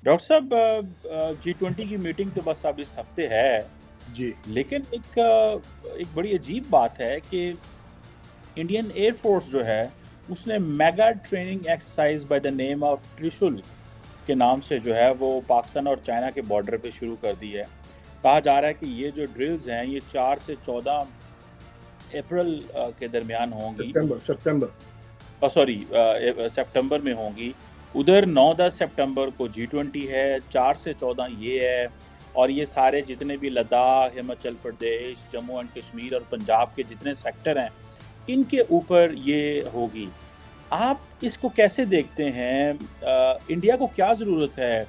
Doctor साहब, G20 की meeting तो बस अब इस हफ्ते है, जी। लेकिन एक बड़ी अजीब बात है कि इंडियन एयर फोर्स जो है उसने mega training exercise by the name of त्रिशूल के नाम से जो है वो पाकिस्तान और चाइना के बॉर्डर पे शुरू कर दी है। कहा जा रहा है कि ये जो ड्रिल्स हैं ये 4 से 14 अप्रैल के दरमियान होंगी। सितंबर। सॉरी, सितंबर में होंगी। उधर 9-10 सितंबर को G20 है, 4 से 14 ये है, और ये सारे जितने भी लद्दाख, हिमाचल प्रदेश, जम्मू एंड कश्मीर और पंजाब के जितने सेक्टर हैं इनके ऊपर ये होगी। आप इसको कैसे देखते हैं? इंडिया को क्या ज़रूरत है?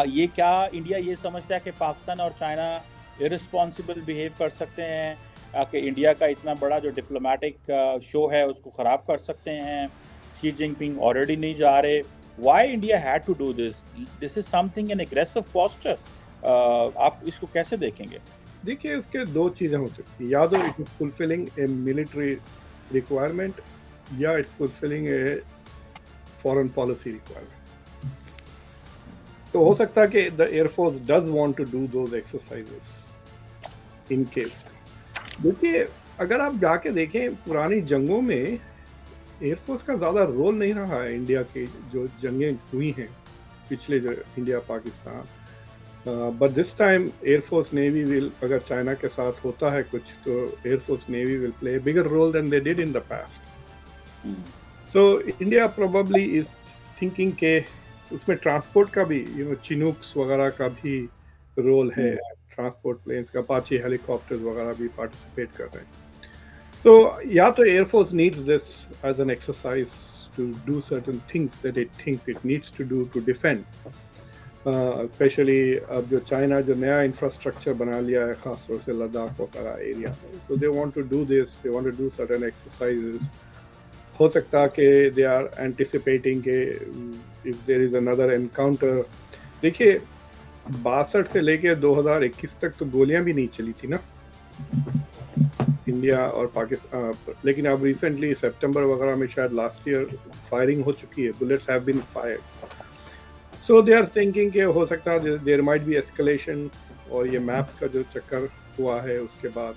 ये क्या इंडिया ये समझता है कि पाकिस्तान और चाइना इररिस्पॉन्सिबल बिहेव कर सकते हैं, कि इंडिया का इतना बड़ा जो डिप्लोमेटिक शो है उसको ख़राब कर सकते हैं? शी जिनपिंग ऑलरेडी नहीं जा रहे। Why India had to do this? This is something an aggressive posture. आप इसको कैसे देखेंगे? देखिए, उसके दो चीज़ें हो सकती हैं, या तो it is fulfilling a military requirement या it's fulfilling a foreign policy requirement. तो हो सकता है कि the air force does want to do those exercises in case. देखिए, अगर आप जाके देखें पुरानी जंगों में एयरफोर्स का ज़्यादा रोल नहीं रहा है। इंडिया की जो जंगें हुई हैं पिछले, जो India Pakistan, but this time air force navy will, अगर चाइना के साथ होता है कुछ, तो air force navy will play a bigger role than they did in the past. So India probably is thinking के उसमें ट्रांसपोर्ट का भी, चिनूक्स वगैरह का भी रोल है, ट्रांसपोर्ट प्लेन्स का, अपाचे हेलीकॉप्टर्स वगैरह भी पार्टिसिपेट कर रहे हैं। तो या तो air force needs this as an exercise to do certain things that it thinks it needs to do to defend, specially अब जो चाइना जो नया इंफ्रास्ट्रक्चर बना लिया है, खासतौर से लद्दाख वगैरह एरिया में, so they want to do this, they want to do certain exercises. हो सकता है कि दे आर एंटिसिपेटिंग के if there is another encounter. देखिए, 62 से लेके 2021 तक तो गोलियां भी नहीं चली थी ना इंडिया और पाकिस्तान, लेकिन अब रिसेंटली सितंबर वगैरह में शायद लास्ट ईयर फायरिंग हो चुकी है, bullets have been fired. So they are thinking कि हो सकता है देयर माइट बी एस्केलेशन, और ये मैप्स का जो चक्कर हुआ है उसके बाद।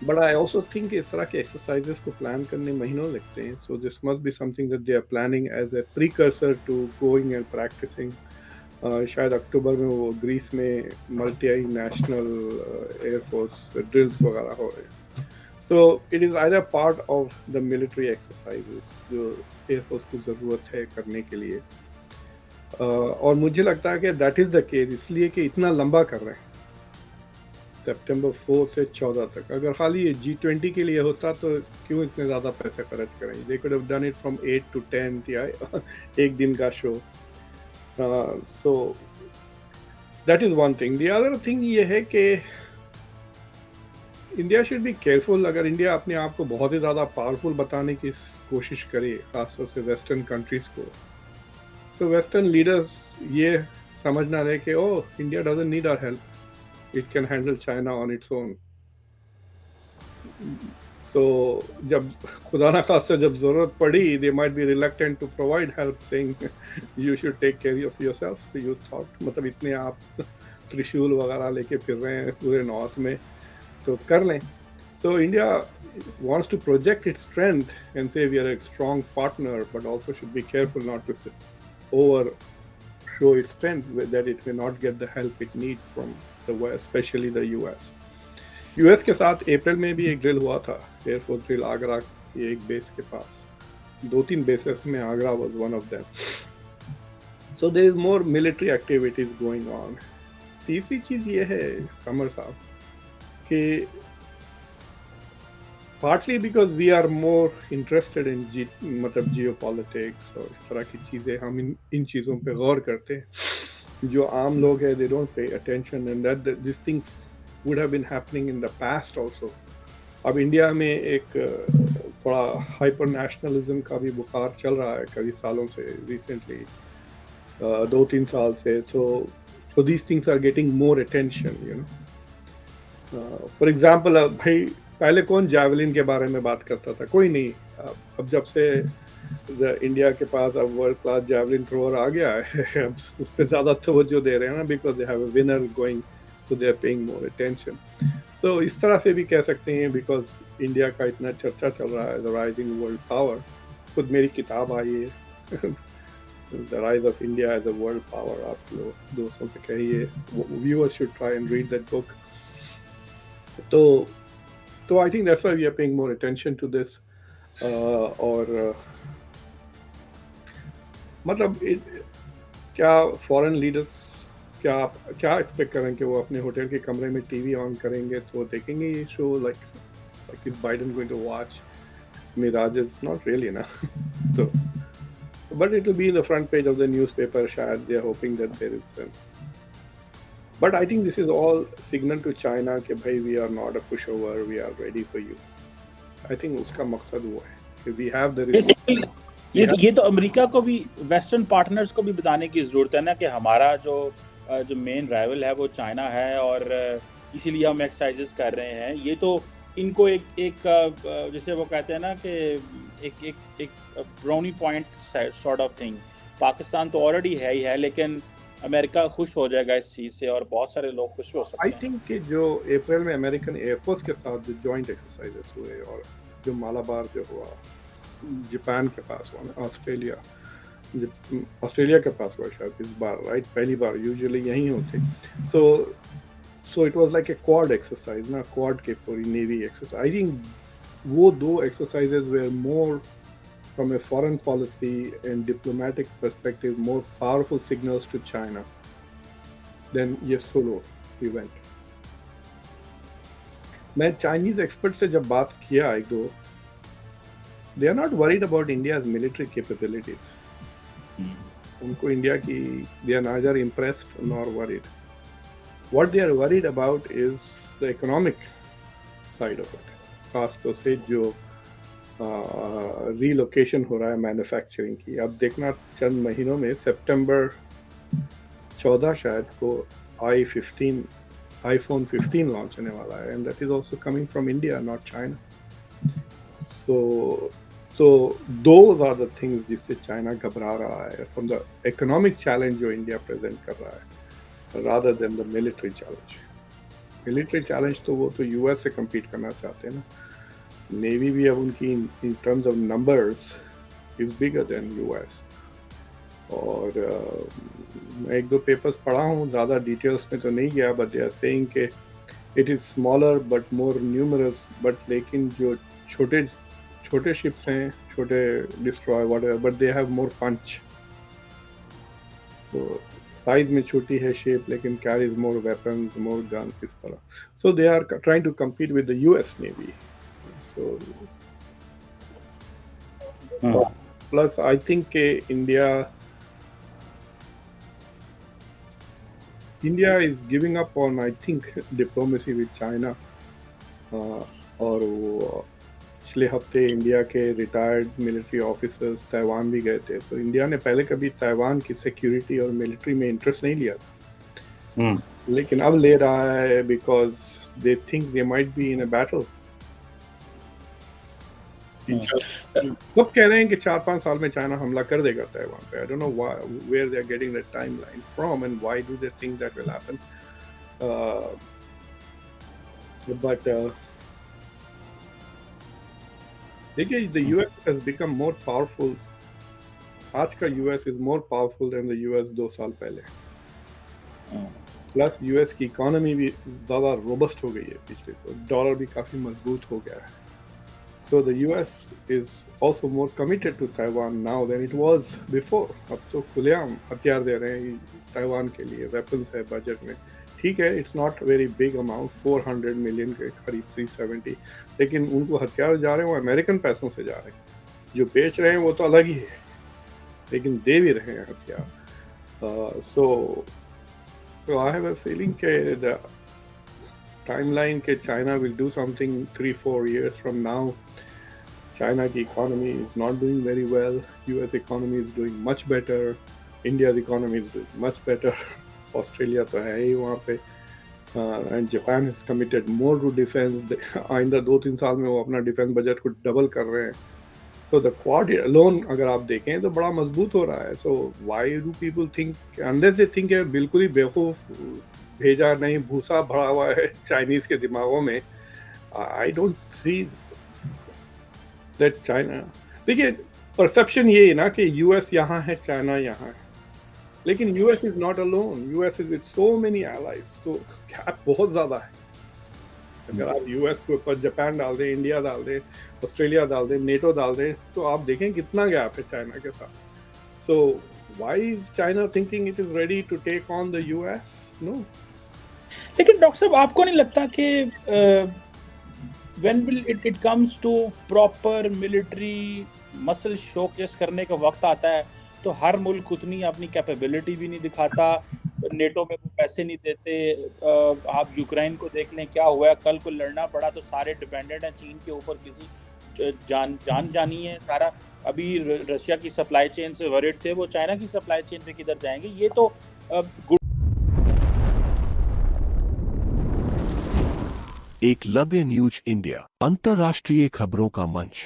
बट आई ऑल्सो थिंक इस तरह के एक्सरसाइजेस को प्लान करने महीनों लगते हैं, so this must be something that they are planning as a precursor to going and practising. शायद अक्टूबर में वो ग्रीस में मल्टी नेशनल एयरफोर्स ड्रिल्स वगैरह हो रहे हैं। So it is either part of the military exercises जो air force को ज़रूरत है करने के लिए। और मुझे लगता है कि दैट इज़ द केस, इसलिए कि इतना लंबा कर रहे हैं, सितंबर 4 से 14 तक। अगर खाली ये G20 के लिए होता तो क्यों इतने ज़्यादा पैसे खर्च करें? They could have done it from 8 to 10 या एक दिन का show. So that is one thing. The other thing ये है कि इंडिया शुड बी केयरफुल। अगर इंडिया अपने आप को बहुत ही ज़्यादा पावरफुल बताने की कोशिश करे, खासतौर से वेस्टर्न कंट्रीज़ को, तो वेस्टर्न लीडर्स ये समझना रहे कि oh, India doesn't need our help, it can handle China on its own. So जब खुदा ना खास्ता जब ज़रूरत पड़ी, they might be reluctant to provide help, saying you should take care of yourself. You thought, मतलब इतने आप त्रिशूल वगैरह लेके फिर रहे हैं पूरे नॉर्थ में, तो कर लें। So India wants to project its strength and say we are a strong partner, but also should be careful not to over show its strength, that it may not get the help it needs from the West, especially the US. US के साथ अप्रैल में भी एक drill हुआ था, air force drill, Agra के एक base के पास, 2-3 बेसेस में Agra was one of them. So there is more military activities going on. तीसरी चीज़ ये है कमर साहब कि partly because we are more interested in मतलब जियो पॉलिटिक्स और इस तरह की चीज़ें, हम इन चीज़ों पे गौर करते हैं। जो आम लोग हैं, they don't pay attention, and that this things would have been happening in the past also. अब इंडिया में एक थोड़ा हाइपर नेशनलिज्म का भी बुखार चल रहा है कई सालों से, रिसेंटली 2-3 साल से। so these things are getting more attention, you know. For example, भाई पहले कौन जैवलिन के बारे में बात करता था? कोई नहीं। अब जब से इंडिया के पास अब वर्ल्ड क्लास जैवलिन थ्रोअर आ गया है अब उस पर ज़्यादा तवज्जो दे रहे हैं ना, because they have a winner going, so they are paying more attention. So इस तरह से भी कह सकते हैं, बिकॉज इंडिया का इतना चर्चा चल रहा है, द राइजिंग वर्ल्ड पावर। खुद मेरी किताब आई है the rise of India as a world power, आप लोग दोस्तों से कहिए, viewers should try and read that book. तो I think that's why we are paying more attention to this. और मतलब क्या फॉरेन लीडर्स क्या एक्सपेक्ट करें कि वो अपने होटल के कमरे में टीवी ऑन करेंगे तो देखेंगे ये show, like is Biden going to watch Mirages? Not really ना। तो but it will be in the front page of the newspaper, शायद they are hoping that there is, but I think this is all signal to China कि भाई we are not a pushover, we are ready for you. I think उसका मकसद वो है कि we have the basically ये तो America को भी, वेस्टर्न पार्टनर्स को भी बताने की ज़रूरत है ना कि हमारा जो मेन राइवल है वो चाइना है, और इसीलिए हम एक्सरसाइजेस कर रहे हैं। ये तो इनको एक जैसे वो कहते हैं ना कि एक brownie point sort of thing. Pakistan तो ऑलरेडी है ही है, लेकिन अमेरिका खुश हो जाएगा इस चीज़ से, और बहुत सारे लोग खुश हो सकते आई हैं। थिंक कि जो अप्रैल में अमेरिकन एयरफोर्स के साथ जो जॉइंट एक्सरसाइजेस हुए, और जो मालाबार जो हुआ, जापान के पास हुआ ना, ऑस्ट्रेलिया के पास हुआ शायद इस बार, राइट? पहली बार, यूजुअली यहीं होते। So it was like a quad exercise ना, क्वाड के पूरी नेवी एक्सरसाइज। आई थिंक वो दो exercises were more from a foreign policy and diplomatic perspective more powerful signals to China than ये solo event. मैं Chinese expert से जब बात किया एक दो, they are not worried about India's military capabilities. उनको इंडिया की, they are neither impressed nor worried. What they are worried about is the economic side of it. खास तौर से जो रीलोकेशन हो रहा है मैन्युफैक्चरिंग की। अब देखना चंद महीनों में, सितंबर 14 शायद को आईफोन 15 लॉन्च होने वाला है, and that is also coming from India, not China. तो दोज आर द थिंग्स जिससे चाइना घबरा रहा है, फ्रॉम द इकोनॉमिक चैलेंज जो इंडिया प्रेजेंट कर रहा है, rather than the military challenge. Military challenge तो वो तो यूएस से compete करना चाहते हैं ना। नेवी भी अब उनकी in terms of numbers is bigger than US. और मैं एक दो पेपर्स पढ़ा हूँ, ज़्यादा डिटेल्स में तो नहीं गया, बट दे आर सेइंग के it is smaller but more numerous, but लेकिन जो छोटे शिप्स हैं, छोटे destroy whatever, but they have more punch. तो साइज में छोटी है शिप, लेकिन carries more weapons, more guns, इस तरह। So they are trying to compete with the US navy. So, plus I think India is giving up on, I think, diplomacy with China. और वो पिछले हफ्ते इंडिया के retired military officers Taiwan भी गए थे। तो इंडिया ने पहले कभी ताइवान की सिक्योरिटी और मिलिट्री में इंटरेस्ट नहीं लिया था, लेकिन अब ले रहा है, because they think they might be in a battle. सब कह रहे हैं कि 4-5 साल में चाइना हमला कर देगा ताइवान पे। I don't know where they are getting that timeline from and why do they think that will happen. But देखिए, the US has become more powerful. आज का US is more powerful than the US 2 साल पहले। Plus US की economy भी ज़्यादा robust हो गई है पिछले, तो डॉलर भी काफ़ी मजबूत हो गया है। So the US is also more committed to Taiwan now than it was before. अब तो खुलेआम हथियार दे रहे हैं ताइवान के लिए, वेपन्स है बजट में। ठीक है, it's not very big amount, 400 million के करीब, 370, लेकिन उनको हथियार जा रहे हैं वो अमेरिकन पैसों से जा रहे हैं। जो बेच रहे हैं वो तो अलग ही है, लेकिन दे भी रहे हैं हथियार। So I have a feeling के the timeline के China will do something 3-4 years from now. China की economy is not doing very well. US economy is doing much better. India's economy is doing much better. Australia तो है ही वहाँ पे, and Japan is committed more to defense. आइंदा 2-3 साल में वो अपना डिफेंस बजट को डबल कर रहे हैं। So the Quad alone अगर आप देखें तो बड़ा मजबूत हो रहा है. So why do people think, unless they think है बिल्कुल ही बेवकूफ भेजा नहीं भूसा भरा हुआ है चाइनीज के दिमागों में. I don't see that China. देखिए परसेप्शन ये है ना कि यूएस यहाँ है, चाइना यहाँ है, लेकिन US is not alone. US is with so many allies. तो गैप बहुत ज़्यादा है. अगर आप यूएस के ऊपर जापान डाल दें, इंडिया डाल दें, ऑस्ट्रेलिया डाल दें, नेटो डाल दें, तो आप देखें कितना गैप है चाइना के साथ. So why is China thinking it is ready to take on the US? No. लेकिन डॉक्टर साहब आपको नहीं लगता कि when will it comes to proper military muscle showcase करने का वक्त आता है तो हर मुल्क उतनी अपनी कैपेबिलिटी भी नहीं दिखाता. नेटो में वो पैसे नहीं देते. आप यूक्रेन को देख लें क्या हुआ है, कल को लड़ना पड़ा तो सारे डिपेंडेंट हैं चीन के ऊपर. किसी जान जानी है सारा. अभी रशिया की सप्लाई चेन से वरिड थे, वो चाइना की सप्लाई चेन पे किधर जाएंगे. ये तो एकलव्य न्यूज इंडिया, अंतर्राष्ट्रीय खबरों का मंच.